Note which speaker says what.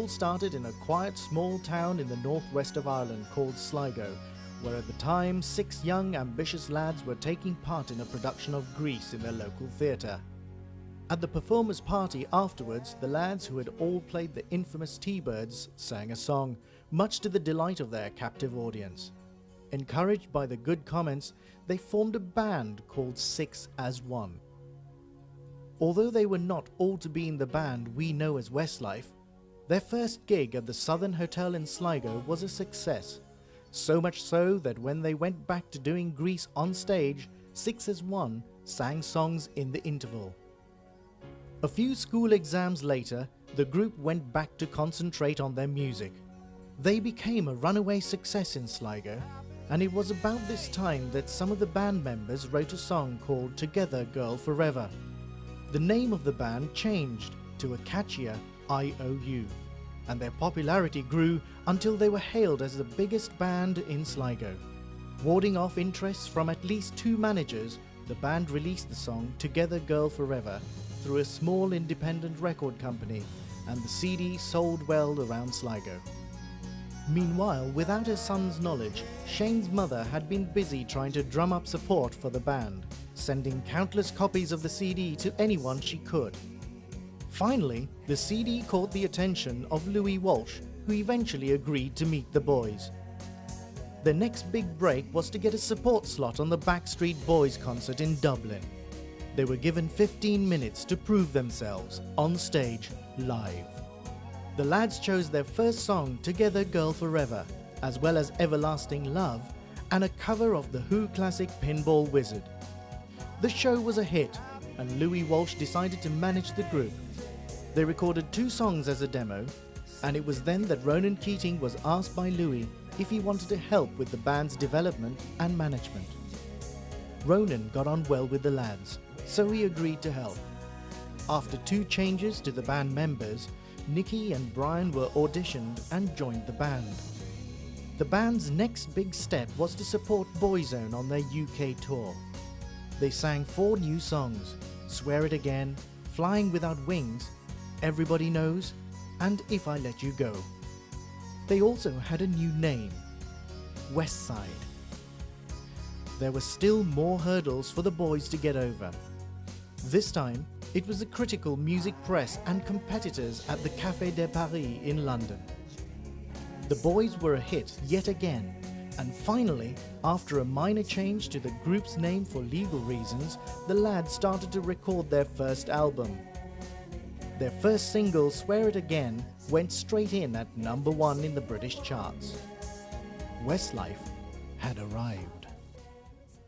Speaker 1: All started in a quiet small town in the northwest of Ireland called Sligo, where at the time 6 young ambitious lads were taking part in a production of Grease in their local theatre. At the performers' party afterwards, the lads who had all played the infamous T-Birds sang a song, much to the delight of their captive audience. Encouraged by the good comments, they formed a band called 6 as 1. Although they were not all to be in the band we know as Westlife, their first gig at the Southern Hotel in Sligo was a success, so much so that when they went back to doing Grease on stage, 6 as 1 sang songs in the interval. A few school exams later, the group went back to concentrate on their music. They became a runaway success in Sligo, and it was about this time that some of the band members wrote a song called Together Girl Forever. The name of the band changed to a catchier IOU, and their popularity grew until they were hailed as the biggest band in Sligo. Warding off interest from at least 2 managers, the band released the song Together Girl Forever through a small independent record company, and the CD sold well around Sligo. Meanwhile, without her son's knowledge, Shane's mother had been busy trying to drum up support for the band, sending countless copies of the CD to anyone she could. Finally, the CD caught the attention of Louis Walsh, who eventually agreed to meet the boys. Their next big break was to get a support slot on the Backstreet Boys concert in Dublin. They were given 15 minutes to prove themselves on stage live. The lads chose their first song, Together Girl Forever, as well as Everlasting Love, and a cover of the Who classic Pinball Wizard. The show was a hit, and Louis Walsh decided to manage the group. They recorded 2 songs as a demo, and it was then that Ronan Keating was asked by Louis if he wanted to help with the band's development and management. Ronan got on well with the lads, so he agreed to help. After 2 changes to the band members, Nicky and Brian were auditioned and joined the band. The band's next big step was to support Boyzone on their UK tour. They sang 4 new songs: Swear It Again, Flying Without Wings, Everybody Knows, and If I Let You Go. They also had a new name, Westside. There were still more hurdles for the boys to get over. This time, it was the critical music press and competitors at the Café de Paris in London. The boys were a hit yet again, and finally, after a minor change to the group's name for legal reasons, the lads started to record their first album. Their first single, Swear It Again, went straight in at #1 in the British charts. Westlife had arrived.